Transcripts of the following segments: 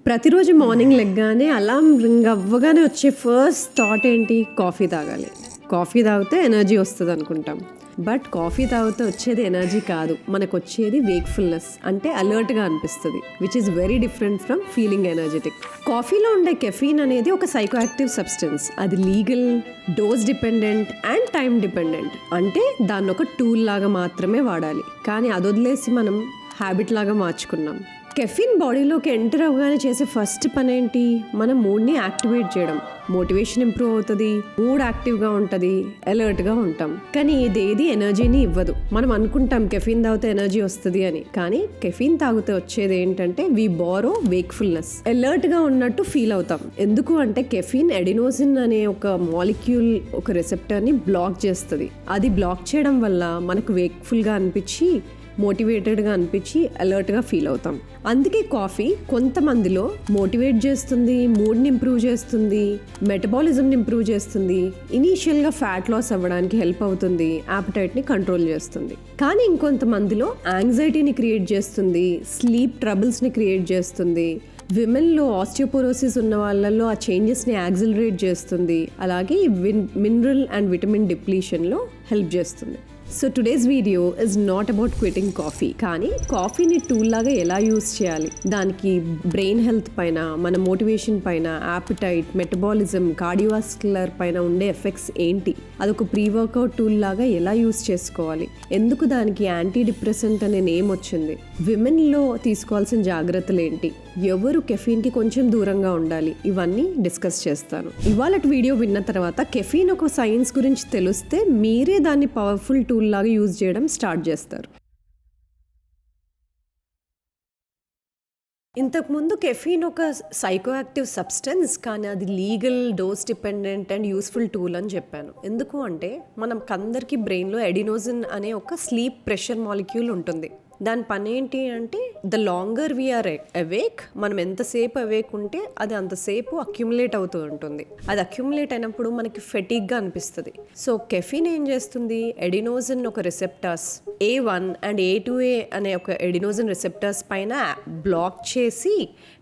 ప్రతిరోజు morning లెగ్గానే alarm ring అవ్వగానే వచ్చే ఫస్ట్ థాట్ ఏంటి? కాఫీ తాగాలి. కాఫీ తాగితే ఎనర్జీ వస్తుంది అనుకుంటాం. బట్ కాఫీ తాగితే వచ్చేది ఎనర్జీ కాదు, మనకు వచ్చేది వేక్ఫుల్నెస్, అంటే అలర్ట్గా అనిపిస్తుంది, which is very different from feeling energetic. కాఫీలో ఉండే కెఫీన్ అనేది ఒక సైకోయాక్టివ్ సబ్స్టెన్స్. అది legal, dose dependent and time dependent. అంటే దాన్ని ఒక టూల్ లాగా మాత్రమే వాడాలి, కానీ అది వదిలేసి మనం హ్యాబిట్ లాగా మార్చుకున్నాం. కెఫీన్ బాడీలోకి ఎంటర్ అవ్వగానే చేసే ఫస్ట్ పని ఏంటి? మన మూడ్ని యాక్టివేట్ చేయడం. మోటివేషన్ ఇంప్రూవ్ అవుతుంది, మూడ్ యాక్టివ్గా ఉంటుంది, అలర్ట్గా ఉంటాం. కానీ ఇదేది ఎనర్జీని ఇవ్వదు. మనం అనుకుంటాం కెఫీన్ తాగితే ఎనర్జీ వస్తుంది అని, కానీ కెఫీన్ తాగితే వచ్చేది ఏంటంటే వి బారో వేక్ఫుల్నెస్. అలర్ట్గా ఉన్నట్టు ఫీల్ అవుతాం. ఎందుకు అంటే కెఫీన్ ఎడినోసిన్ అనే ఒక మాలిక్యూల్, ఒక రిసెప్టర్ని బ్లాక్ చేస్తుంది. అది బ్లాక్ చేయడం వల్ల మనకు వేక్ఫుల్గా అనిపించి, మోటివేటెడ్గా అనిపించి అలర్ట్గా ఫీల్ అవుతాం. అందుకే కాఫీ కొంతమందిలో మోటివేట్ చేస్తుంది, మూడ్ని ఇంప్రూవ్ చేస్తుంది, మెటబాలిజంని ఇంప్రూవ్ చేస్తుంది, ఇనీషియల్గా ఫ్యాట్ లాస్ అవ్వడానికి హెల్ప్ అవుతుంది, యాపటైట్ని కంట్రోల్ చేస్తుంది. కానీ ఇంకొంతమందిలో యాంగ్జైటీని క్రియేట్ చేస్తుంది, స్లీప్ ట్రబుల్స్ని క్రియేట్ చేస్తుంది. విమెన్లో ఆస్టియోపోరోసిస్ ఉన్న వాళ్ళల్లో ఆ చేంజెస్ని యాక్సిలరేట్ చేస్తుంది. అలాగే మినరల్ అండ్ విటమిన్ డిప్లీషన్లో హెల్ప్ చేస్తుంది. So today's video is not about quitting coffee, కానీ కాఫీని టూల్ లాగా ఎలా యూస్ చేయాలి, దానికి బ్రెయిన్ హెల్త్ పైన, మన మోటివేషన్ పైన, యాపిటైట్, మెటబాలిజం, కార్డియోవాస్కులర్ పైన ఉండే ఎఫెక్ట్స్ ఏంటి, అదొక ప్రీ వర్కౌట్ టూల్ లాగా ఎలా యూస్ చేసుకోవాలి, ఎందుకు దానికి యాంటీ డిప్రెసెంట్ అనే నేమ్ వచ్చింది, విమెన్లో తీసుకోవాల్సిన జాగ్రత్తలు ఏంటి, ఎవరు కెఫీన్కి కొంచెం దూరంగా ఉండాలి, ఇవన్నీ డిస్కస్ చేస్తాను. ఇవాళ వీడియో విన్న తర్వాత కెఫీన్ ఒక సైన్స్ గురించి తెలిస్తే మీరే దాన్ని పవర్ఫుల్ టూల్ లాగా యూజ్ చేయడం స్టార్ట్ చేస్తారు. ఇంతకుముందు కెఫీన్ ఒక సైకోయాక్టివ్ సబ్స్టెన్స్, కానీ అది legal, dose dependent and useful tool అని చెప్పాను. ఎందుకు అంటే మనకందరికీ బ్రెయిన్లో ఎడినోసిన్ అనే ఒక స్లీప్ ప్రెషర్ మాలిక్యూల్ ఉంటుంది. దాని పని ఏంటి అంటే ద లాంగర్ వీఆర్ అవేక్, మనం ఎంతసేపు అవేక్ ఉంటే అది అంతసేపు అక్యుములేట్ అవుతూ ఉంటుంది. అది అక్యుములేట్ అయినప్పుడు మనకి ఫెటిగ్గా అనిపిస్తుంది. సో కెఫీన్ ఏం చేస్తుంది? ఎడినోసిన్ ఒక రిసెప్టర్స్ A1 అండ్ A2A అనే ఒక ఎడినోసిన్ రిసెప్టర్స్ పైన బ్లాక్ చేసి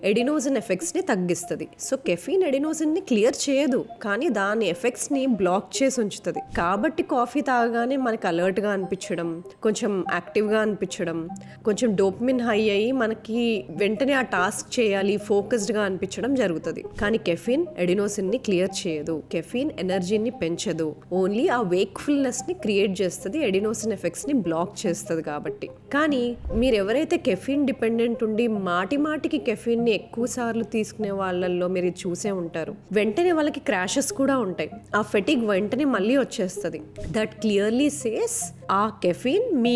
ఎడినోసిన్ ఎఫెక్ట్స్ని తగ్గిస్తుంది. సో కెఫీన్ ఎడినోసిన్ని క్లియర్ చేయదు, కానీ దాని ఎఫెక్ట్స్ని బ్లాక్ చేసి ఉంచుతుంది. కాబట్టి కాఫీ తాగగానే మనకి అలర్ట్గా అనిపించడం, కొంచెం యాక్టివ్గా అనిపించడం, కొంచెం డోపమిన్ హై అయ్యి మనకి వెంటనే ఆ టాస్క్ చేయాలి, ఫోకస్డ్గా అనిపించడం జరుగుతుంది. కానీ కెఫీన్ ఎడినోసిన్ని క్లియర్ చేయదు, కెఫీన్ ఎనర్జీని పెంచదు, ఓన్లీ ఆ వేక్ఫుల్నెస్ని క్రియేట్ చేస్తుంది, ఎడినోసిన్ ఎఫెక్ట్స్ని బ్లాక్ చేస్తుంది. కాబట్టి కానీ మీరు ఎవరైతే కెఫీన్ డిపెండెంట్ ఉండి మాటికి కెఫీన్ని ఎక్కువ సార్లు తీసుకునే వాళ్ళల్లో మీరు చూసే ఉంటారు, వెంటనే వాళ్ళకి క్రాషెస్ కూడా ఉంటాయి. ఆ ఫెటిగ్ వెంటనే మళ్ళీ వచ్చేస్తుంది. దట్ క్లియర్లీ సేస్ ఆ కెఫీన్ మీ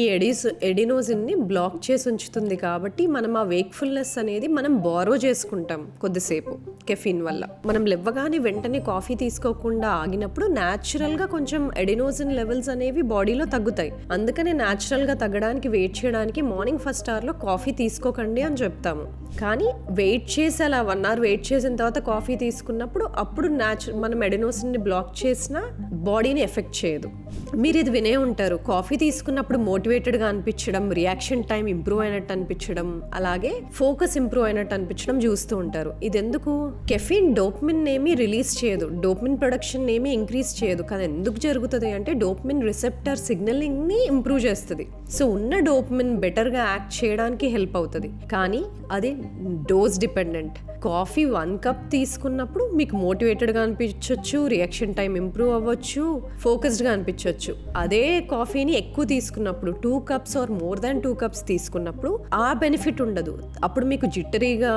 ఎడినోసిన్ని బ్లాక్ చేసి ఉంచుతుంది. కాబట్టి మనం ఆ వేక్ఫుల్నెస్ అనేది మనం బారో చేసుకుంటాం కొద్దిసేపు కెఫీన్ వల్ల. మనం లేవగానే వెంటనే కాఫీ తీసుకోకుండా ఆగినప్పుడు న్యాచురల్గా కొంచెం ఎడినోసిన్ లెవెల్స్ అనేవి బాడీలో తగ్గుతాయి. అందుకనే న్యాచురల్గా తగ్గడానికి, వెయిట్ చేయడానికి మార్నింగ్ ఫస్ట్ అవర్లో కాఫీ తీసుకోకండి అని చెప్తాము. కానీ వెయిట్ చేసి అలా 1 hour వెయిట్ చేసిన తర్వాత కాఫీ తీసుకున్నప్పుడు అప్పుడు మనం ఎడినోసిన్ని బ్లాక్ చేసినా బాడీని ఎఫెక్ట్ చేయదు. మీరు ఇది వినే ఉంటారు, కాఫీ తీసుకున్నప్పుడు మోటివేటెడ్గా అనిపించడం, రియాక్షన్ టైం ఇంప్రూవ్ అయినట్టు అనిపించడం, అలాగే ఫోకస్ ఇంప్రూవ్ అయినట్టు అనిపించడం చూస్తూ ఉంటారు. ఇది ఎందుకు? కెఫీన్ డోపమిన్ ఏమీ రిలీజ్ చేయదు, డోపమిన్ ప్రొడక్షన్ ఏమీ ఇంక్రీజ్ చేయదు. కానీ ఎందుకు జరుగుతుంది అంటే డోపమిన్ రిసెప్టర్ సిగ్నలింగ్ని ఇంప్రూవ్ చేస్తుంది. సో ఉన్న డోపమిన్ బెటర్గా యాక్ట్ చేయడానికి హెల్ప్ అవుతుంది. కానీ అది డోస్ డిపెండెంట్. కాఫీ 1 cup తీసుకున్నప్పుడు మీకు మోటివేటెడ్గా అనిపించవచ్చు, రియాక్షన్ టైం ఇంప్రూవ్ అవ్వచ్చు, ఫోకస్డ్గా అనిపించవచ్చు. అదే కాఫీని ఎక్కువ తీసుకున్నప్పుడు 2 cups or more than 2 cups తీసుకున్నప్పుడు ఆ బెనిఫిట్ ఉండదు. అప్పుడు మీకు జిట్టరీగా,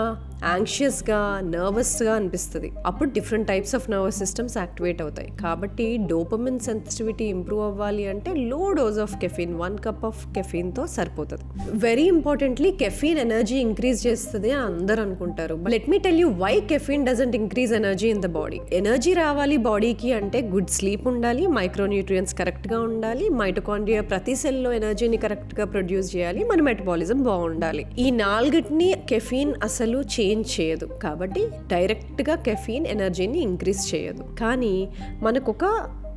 యాంగ్షియస్గా, నర్వస్గా అనిపిస్తుంది. అప్పుడు different types of nervous systems activate అవుతాయి. కాబట్టి డోపమిన్ సెన్సిటివిటీ ఇంప్రూవ్ అవ్వాలి అంటే low dose of caffeine, 1 cup of కెఫీన్తో సరిపోతుంది. Very importantly caffeine energy increase చేస్తుంది అని అందరూ అనుకుంటారు. Let me tell you why caffeine doesn't increase energy in the body. Energy రావాలి బాడీకి అంటే గుడ్ స్లీప్ ఉండాలి, మైక్రోన్యూట్రియన్స్ కరెక్ట్గా ఉండాలి, మైటోకాండ్రియా ప్రతి సెల్లో ఎనర్జీని కరెక్ట్గా ప్రొడ్యూస్ చేయాలి, మన మెటబాలిజం బాగుండాలి. ఈ 4టిని కెఫీన్ అసలు చేంజ్ చేయదు. కాబట్టి డైరెక్ట్గా కెఫీన్ ఎనర్జీని ఇంక్రీజ్ చేయదు. కానీ మనకు ఒక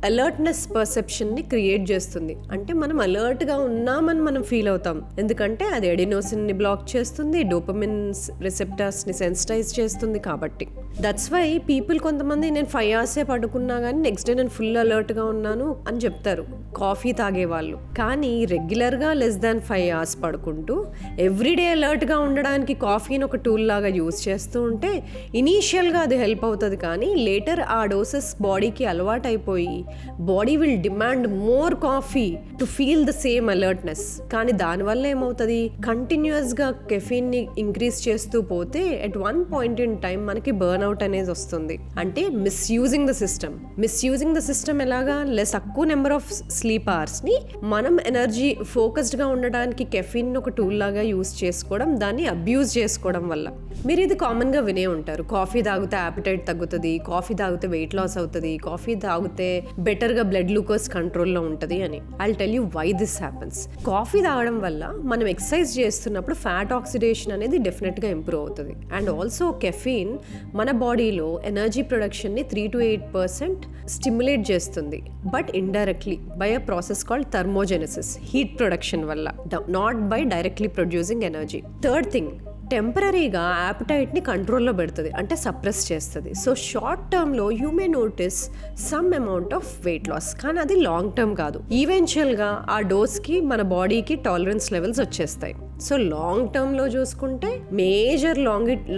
అలర్ట్నెస్ పర్సెప్షన్ని క్రియేట్ చేస్తుంది. అంటే మనం అలర్ట్గా ఉన్నామని మనం ఫీల్ అవుతాం, ఎందుకంటే అది ఎడినోసిన్ని బ్లాక్ చేస్తుంది, డోపమిన్ రిసెప్టర్స్ని సెన్సిటైజ్ చేస్తుంది. కాబట్టి దట్స్ వై పీపుల్ కొంతమంది నేను 5 hours పడుకున్నా కానీ నెక్స్ట్ డే నేను ఫుల్ అలర్ట్గా ఉన్నాను అని చెప్తారు కాఫీ తాగేవాళ్ళు. కానీ రెగ్యులర్గా లెస్ దాన్ 5 hours పడుకుంటూ ఎవ్రీడే అలర్ట్గా ఉండడానికి కాఫీని ఒక టూల్ లాగా యూజ్ చేస్తూ ఉంటే ఇనీషియల్గా అది హెల్ప్ అవుతుంది. కానీ లేటర్ ఆ డోసెస్ బాడీకి అలవాటు అయిపోయి body will demand more coffee to feel the same alertness. కానీ దానివల్ల ఏమవుతుంది, కంటిన్యూస్గా కెఫీన్ని ఇంక్రీజ్ చేస్తూ పోతే at one point in time మనకి బర్న్ అవుట్ అనేది వస్తుంది. అంటే మిస్యూజింగ్ ద సిస్టమ్ ఎలాగా, లెస్ తక్కువ నెంబర్ ఆఫ్ స్లీప్ అవర్స్ని మనం ఎనర్జీ ఫోకస్డ్గా ఉండడానికి కెఫీన్ ఒక టూల్ లాగా యూజ్ చేసుకోవడం, దాన్ని అబ్యూజ్ చేసుకోవడం వల్ల. మీరు ఇది కామన్గా వినే ఉంటారు, కాఫీ తాగితే యాపిటైట్ తగ్గుతుంది, కాఫీ తాగితే వెయిట్ లాస్ అవుతుంది, కాఫీ తాగితే బెటర్గా బ్లడ్ గ్లూకోజ్ కంట్రోల్లో ఉంటుంది అని. I tell you why this happens. Coffee తాగడం వల్ల మనం ఎక్సర్సైజ్ చేస్తున్నప్పుడు ఫ్యాట్ ఆక్సిడేషన్ అనేది డెఫినెట్గా ఇంప్రూవ్ అవుతుంది. అండ్ ఆల్సో కెఫీన్ మన బాడీలో ఎనర్జీ ప్రొడక్షన్ని 3 to 8% స్టిమ్యులేట్ చేస్తుంది, but indirectly by a process called thermogenesis, heat production వల్ల, not by directly producing energy. Third thing, టెంపరీగా యాపిటైట్ని కంట్రోల్లో పెడుతుంది, అంటే సప్రెస్ చేస్తుంది. సో షార్ట్ టర్మ్లో you may notice some amount of weight loss, కానీ అది లాంగ్ టర్మ్ కాదు. ఈవెన్చువల్గా ఆ డోస్కి మన బాడీకి టాలరెన్స్ లెవెల్స్ వచ్చేస్తాయి. సో లాంగ్ టర్మ్లో చూసుకుంటే major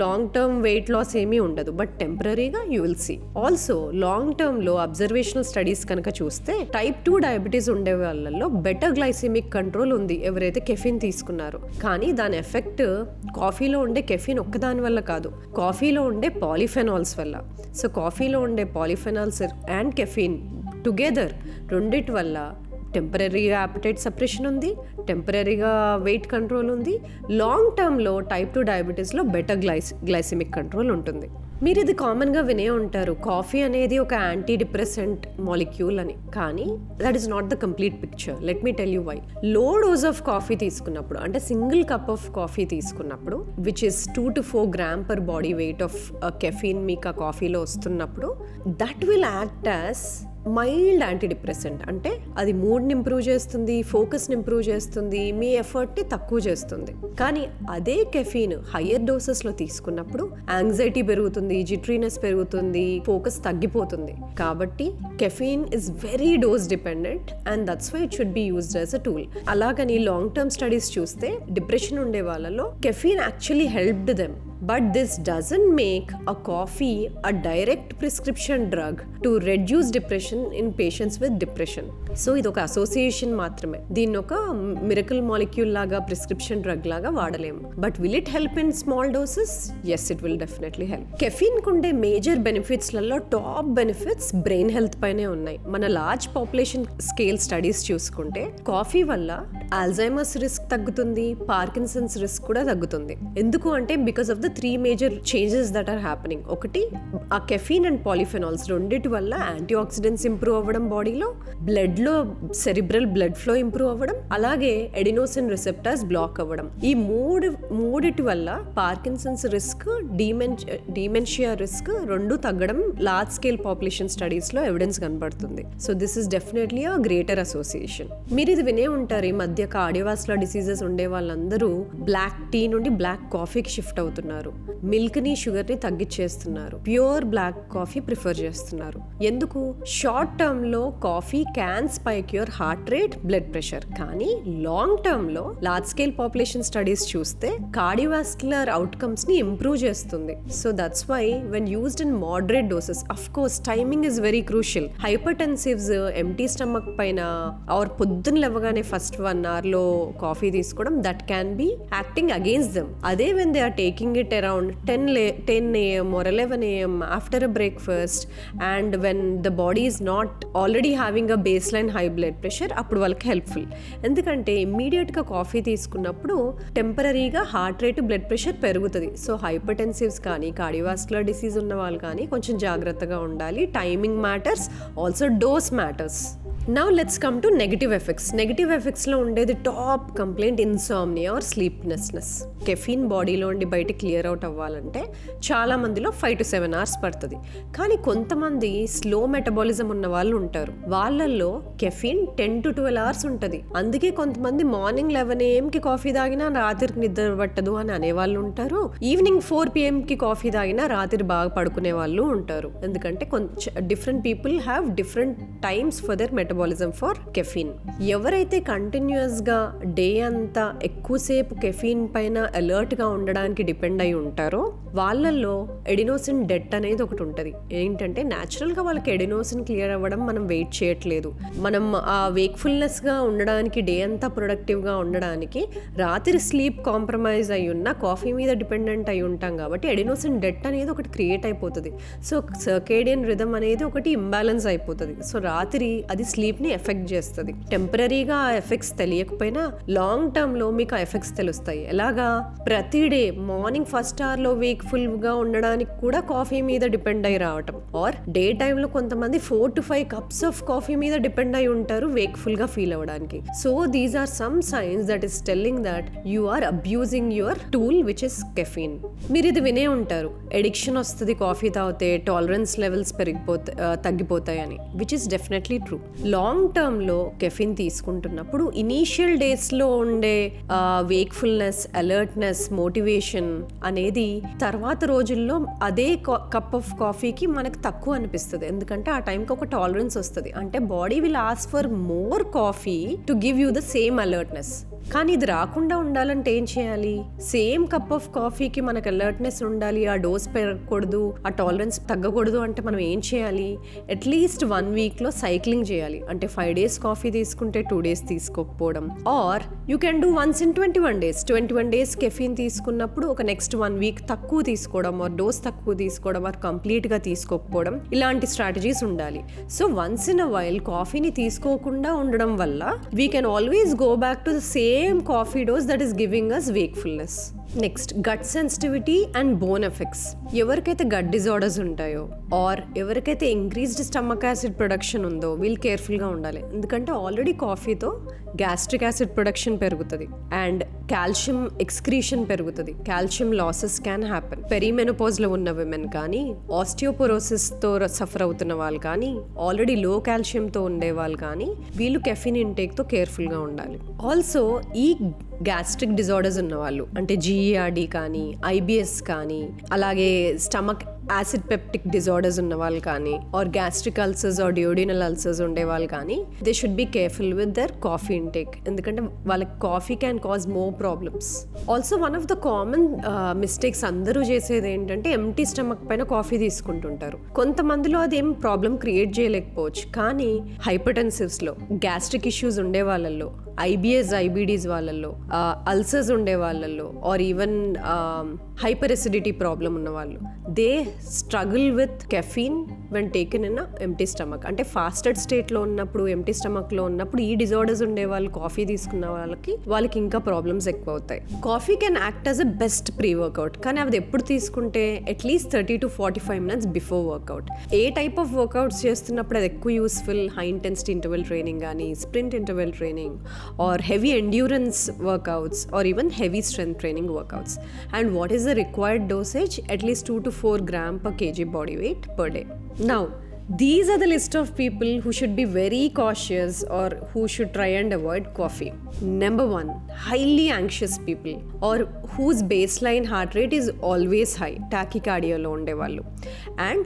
long term weight loss ఏమీ ఉండదు, బట్ టెంపరీగా you will see. Also long టర్మ్లో అబ్జర్వేషనల్ స్టడీస్ కనుక చూస్తే టైప్ 2 డయాబెటీస్ ఉండే వాళ్ళల్లో బెటర్ గ్లైసెమిక్ కంట్రోల్ ఉంది ఎవరైతే కెఫిన్ తీసుకున్నారో. కానీ దాని ఎఫెక్ట్ కాఫీలో ఉండే కెఫిన్ ఒక్కదాని వల్ల కాదు, కాఫీలో ఉండే పాలిఫెనాల్స్ వల్ల. సో కాఫీలో ఉండే పాలిఫెనాల్స్ అండ్ కెఫిన్ టుగెదర్ రెండిటి వల్ల టెంపరీగా యాపిటైట్ సప్రెషన్ ఉంది, టెంపరీగా వెయిట్ కంట్రోల్ ఉంది, లాంగ్ టర్మ్లో టైప్ 2 డయాబెటీస్లో బెటర్ గ్లైసెమిక్ కంట్రోల్ ఉంటుంది. మీరు ఇది కామన్గా వినే ఉంటారు, కాఫీ అనేది ఒక యాంటీ డిప్రెసెంట్ మాలిక్యూల్ అని. కానీ that is not the complete picture. Let me tell you why. Low dose of coffee తీసుకున్నప్పుడు, అంటే సింగిల్ కప్ ఆఫ్ కాఫీ తీసుకున్నప్పుడు, which is 2 to 4 grams per body weight of caffeine మీకు ఆ కాఫీలో వస్తున్నప్పుడు, that will act as mild anti depressant. అంటే అది మూడ్ని ఇంప్రూవ్ చేస్తుంది, ఫోకస్ని ఇంప్రూవ్ చేస్తుంది, మీ ఎఫర్ట్ని తక్కువ చేస్తుంది. కానీ అదే కెఫీన్ హయ్యర్ డోసెస్లో తీసుకున్నప్పుడు యాంగ్జైటీ పెరుగుతుంది, జిట్రీనెస్ పెరుగుతుంది, ఫోకస్ తగ్గిపోతుంది. కాబట్టి caffeine is very dose dependent and that's why it should be used as a tool. అలాగని లాంగ్ టర్మ్ స్టడీస్ చూస్తే డిప్రెషన్ ఉండే వాళ్ళలో caffeine actually helped them. But this doesn't make a coffee a direct prescription drug to reduce depression in patients with depression. So ఇది ఒక association మాత్రమే, దీన్ని ఒక miracle molecule లాగా ప్రిస్క్రిప్షన్ డ్రగ్ లాగా వాడలేము. But will it help in small doses? Yes, it will definitely help. Caffeine కుండే major బెనిఫిట్స్లలో టాప్ బెనిఫిట్స్ బ్రెయిన్ హెల్త్ పైనే ఉన్నాయి. మన లార్జ్ పాపులేషన్ స్కేల్ స్టడీస్ చూసుకుంటే కాఫీ వల్ల ఆల్జైమర్స్ రిస్క్ తగ్గుతుంది, పార్కిన్సన్స్ రిస్క్ కూడా తగ్గుతుంది. ఎందుకు అంటే because of the 3 major changes that are happening. ఒకటి, ఆ కెఫీన్ అండ్ పాలిఫెనాల్స్ రెండిటి వల్ల యాంటీ ఆక్సిడెంట్స్ ఇంప్రూవ్ అవ్వడం, బాడీలో బ్లడ్లో సెరిబ్రల్ బ్లడ్ ఫ్లో ఇంప్రూవ్ అవ్వడం, అలాగే ఎడినోసిన్ రిసెప్టర్స్ బ్లాక్ అవ్వడం. ఈ మూడిటి వల్ల పార్కిన్సన్స్ రిస్క్, డిమెన్షియా రిస్క్ రెండు తగ్గడం లార్జ్ స్కేల్ పాపులేషన్ స్టడీస్లో ఎవిడెన్స్ కనబడుతుంది. So this is definitely a greater association. మీరు ఇది వినే ఉంటారు, ఈ మధ్య కార్డియోవాస్కులర్ డిసీజెస్ ఉండే వాళ్ళందరూ బ్లాక్ టీ నుండి బ్లాక్ కాఫీకి షిఫ్ట్ అవుతున్నారు, మిల్క్ని షుగర్ని తగ్గించేస్తున్నారు, ప్యూర్ బ్లాక్ కాఫీ ప్రిఫర్ చేస్తున్నారు. ఎందుకు? షార్ట్ టర్మ్లో coffee can spike your heart rate, blood pressure. కానీ లాంగ్ టర్మ్లో లార్జ్ స్కేల్ పాపులేషన్ స్టడీస్ చూస్తే కార్డియోవాస్కులర్ అవుట్కమ్స్ని ఇంప్రూవ్ చేస్తుంది. So that's why when used in moderate doses, of course timing is very crucial. Hypertensives empty stomach పైన or పొద్దున్న లేవగానే first 1 hourలో coffee తీసుకోవడం, that can be acting against them. అదే when they are taking it around 10 a.m. or 11 a.m. after a breakfast and when the body is not already having a baseline high blood pressure, అప్పుడు వాళ్ళకి helpful. ఎందుకంటే ఇమ్మీడియట్గా coffee తీసుకున్నప్పుడు టెంపరీగా heart rate, blood pressure పెరుగుతుంది. So hypertensives కానీ cardiovascular disease ఉన్న వాళ్ళు కానీ కొంచెం జాగ్రత్తగా ఉండాలి. Timing matters, also dose matters. Now let's come to negative effects. Negative ఎఫెక్ట్స్లో ఉండేది top complaint insomnia or sleeplessness. Caffeine బాడీలో ఉండి బయట క్లియర్ అవుట్ అవ్వాలంటే చాలా మందిలో 5 to 7 hours పడుతుంది. కానీ కొంతమంది స్లో మెటబాలిజం ఉన్న వాళ్ళు ఉంటారు, వాళ్ళల్లో కెఫీన్ 10 to 12 hours ఉంటుంది. అందుకే కొంతమంది మార్నింగ్ 11 AM కాఫీ తాగినా రాత్రికి నిద్ర పట్టదు అని అనేవాళ్ళు ఉంటారు. ఈవినింగ్ 4 PM కాఫీ తాగినా రాత్రి బాగా పడుకునే వాళ్ళు ఉంటారు. ఎందుకంటే different people have different times for their metabolism for caffeine. ఎవరైతే కంటిన్యూస్గా డే అంతా ఎక్కువసేపు కెఫీన్ పైన అలర్ట్గా ఉండడానికి డిపెండ్ అయి ఉంటారో వాళ్ళల్లో ఎడినోసిన్ డెట్ అనేది ఒకటి ఉంటుంది. ఏంటంటే న్యాచురల్గా వాళ్ళకి ఎడినోసిన్ క్లియర్ అవ్వడం మనం వెయిట్ చేయట్లేదు. మనం ఆ వేక్ఫుల్నెస్గా ఉండడానికి, డే అంతా ప్రొడక్టివ్గా ఉండడానికి రాత్రి స్లీప్ కాంప్రమైజ్ అయి ఉన్న కాఫీ మీద డిపెండెంట్ అయి ఉంటాం కాబట్టి ఎడినోసిన్ డెట్ అనేది ఒకటి క్రియేట్ అయిపోతుంది. సో సర్కేడియన్ రిథమ్ అనేది ఒకటి ఇంబ్యాలెన్స్ అయిపోతుంది. సో రాత్రి అది స్లీప్ని ఎఫెక్ట్ చేస్తుంది. టెంపరీగా ఆ ఎఫెక్ట్స్ తెలియకపోయినా లాంగ్ టర్మ్లో మీకు ఆ ఎఫెక్ట్స్ తెలుస్తాయి. ఎలాగా? ప్రతి డే మార్నింగ్ ఫస్ట్ అవర్లో వేక్ఫుల్గా ఉండడానికి కూడా కాఫీ మీద డిపెండ్ అయి రావటం, ఆర్ డే టైంలో కొంతమంది 4 to 5 cups ఆఫ్ కాఫీ మీద డిపెండ్ అయి ఉంటారు వేక్ఫుల్గా ఫీల్ అవ్వడానికి. So these are some signs that is telling that you are abusing your tool which is caffeine. మీరు ఇది వినే ఉంటారు, ఎడిక్షన్ వస్తుంది కాఫీ తాగితే, టాలరెన్స్ లెవెల్స్ తగ్గిపోతాయి అని, which is definitely true. Long టర్మ్లో కెఫీన్ తీసుకుంటున్నప్పుడు ఇనీషియల్ డేస్లో ఉండే వేక్ఫుల్నెస్, అలర్ట్నెస్, మోటివేషన్ అనేది తర్వాత రోజుల్లో అదే కప్ ఆఫ్ కాఫీకి మనకు తక్కువ అనిపిస్తుంది. ఎందుకంటే ఆ టైంకి ఒక టాలరెన్స్ వస్తుంది. అంటే body will ask for more coffee to give you the same alertness. కానీ ఇది రాకుండా ఉండాలంటే ఏం చేయాలి? సేమ్ కప్ ఆఫ్ కాఫీకి మనకు అలర్ట్నెస్ ఉండాలి, ఆ డోస్ పెరగకూడదు, ఆ టాలరెన్స్ తగ్గకూడదు అంటే మనం ఏం చేయాలి? అట్లీస్ట్ 1 weekలో సైక్లింగ్ చేయాలి. అంటే 5 days కాఫీ తీసుకుంటే 2 days తీసుకోకపోవడం, or you can do once in 21 days. 21 days caffeine తీసుకున్నప్పుడు ఒక నెక్స్ట్ 1 week తక్కువ తీసుకోవడం, ఆర్ డోస్ తక్కువ తీసుకోవడం, ఆర్ కంప్లీట్గా తీసుకోకపోవడం, ఇలాంటి స్ట్రాటజీస్ ఉండాలి. So once in a while కాఫీని తీసుకోకుండా ఉండడం వల్ల we can always go back to the same coffee dose that is giving us wakefulness. Next gut sensitivity and bone effects. ఎవరికైతే గట్ డిజార్డర్స్ ఉంటాయో ఆర్ ఎవరికైతే ఇంక్రీజ్డ్ స్టమక్ యాసిడ్ ప్రొడక్షన్ ఉందో వీళ్ళు కేర్ఫుల్గా ఉండాలి. ఎందుకంటే ఆల్రెడీ కాఫీతో గ్యాస్ట్రిక్ యాసిడ్ ప్రొడక్షన్ పెరుగుతుంది అండ్ కాల్షియం ఎక్స్క్రీషన్ పెరుగుతుంది. Calcium losses can happen. పెరిమెనోపాజ్లో ఉన్న విమెన్ కానీ, ఆస్టియోపోరోసిస్తో సఫర్ అవుతున్న వాళ్ళు కానీ, ఆల్రెడీ లో కాల్షియంతో ఉండే వాళ్ళు కానీ వీళ్ళు కెఫిన్ ఇంటేక్తో కేర్ఫుల్గా ఉండాలి. ఆల్సో ఈ గ్యాస్ట్రిక్ డిజార్డర్స్ ఉన్నవాళ్ళు అంటే GERD కానీ, IBS కానీ, అలాగే స్టమక్ యాసిడ్ పెప్టిక్ డిజార్డర్స్ ఉన్న వాళ్ళు కానీ, or gastric ulcers or duodenal ulcers ఉండే వాళ్ళు కానీ they should be careful with their coffee intake. ఎందుకంటే వాళ్ళకి coffee can cause more problems. Also one of the common mistakes అందరూ చేసేది ఏంటంటే ఎంటీ స్టమక్ పైన కాఫీ తీసుకుంటుంటారు. కొంతమందిలో అదేం ప్రాబ్లం క్రియేట్ చేయలేకపోవచ్చు, కానీ హైపర్టెన్సివ్స్లో, గ్యాస్ట్రిక్ ఇష్యూస్ ఉండే వాళ్ళల్లో, IBS, IBDs వాళ్ళల్లో, అల్సర్స్ ఉండే వాళ్ళల్లో, are even hyper acidity problem ఉన్న వాళ్ళు, they struggle with caffeine when taken in empty stomach. అంటే ఫాస్టెడ్ స్టేట్లో ఉన్నప్పుడు, ఎంటీ స్టమక్లో ఉన్నప్పుడు ఈ డిజార్డర్స్ ఉండే వాళ్ళు కాఫీ తీసుకున్న వాళ్ళకి ఇంకా ప్రాబ్లమ్స్ ఎక్కువ అవుతాయి. Coffee can act as a best pre workout, కానీ అది ఎప్పుడు తీసుకుంటే at least 30 to 45 minutes before workout. ఏ టైప్ ఆఫ్ వర్కౌట్స్ చేస్తున్నప్పుడు అది ఎక్కువ useful? High intensity interval training కానీ, sprint interval training, or heavy endurance workouts, or even heavy strength training workouts. And what is the required dosage? At least 2 to 4 grams per kg body weight per day. Now, these are the list of people who should be very cautious or who should try and avoid coffee. Number 1, highly anxious people or whose baseline heart rate is always high, tachycardia lo unde vallu, and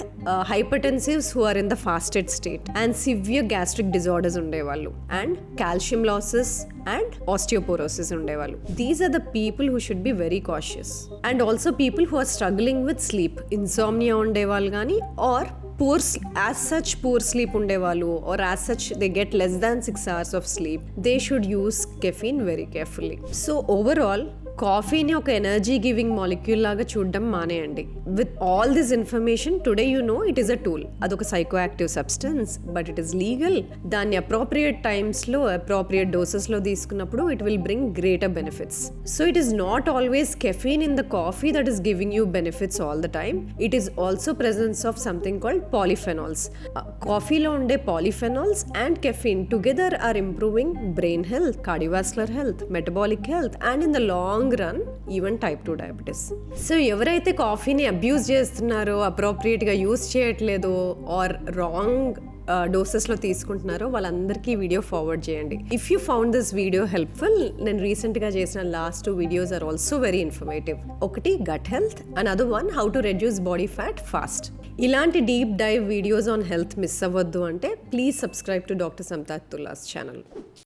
hypertensives who are in the fasted state, and severe gastric disorders unde vallu, and calcium losses and osteoporosis unde vallu. These are the people who should be very cautious. And also people who are struggling with sleep, insomnia unde vallu gaani, or poor sleep undevalu, or as such they get less than 6 hours of sleep, they should use caffeine very carefully. So overall, కాఫీని ఒక energy giving molecule లాగా చూడడం మానేయండి. With all this information today you know it is a tool. అదొక psychoactive substance, but it is legal. దాన్ని appropriate టైమ్స్లో appropriate డోసెస్లో తీసుకున్నప్పుడు it will bring greater benefits. So it is not always caffeine in the coffee that is giving you benefits all the time. It is also presence of something called polyphenols. కాఫీలో ఉండే polyphenols and caffeine together are improving brain health, cardiovascular health, metabolic health and in the long run even type 2 diabetes. So ఎవరైతే కాఫీని abuse చేస్తున్నారో, అప్రోప్రియేట్గా use చేయట్లేదో or wrong డోసెస్లో తీసుకుంటున్నారో వాళ్ళందరికీ వీడియో ఫార్వర్డ్ చేయండి. If you found this video helpful, నేను రీసెంట్గా చేసిన last 2 videos are also very informative. ఒకటి gut health, another one how to reduce body fat fast. ఇలాంటి deep dive videos on health miss అవ్వద్దు అంటే please subscribe to doctor Samatha Attulla's channel.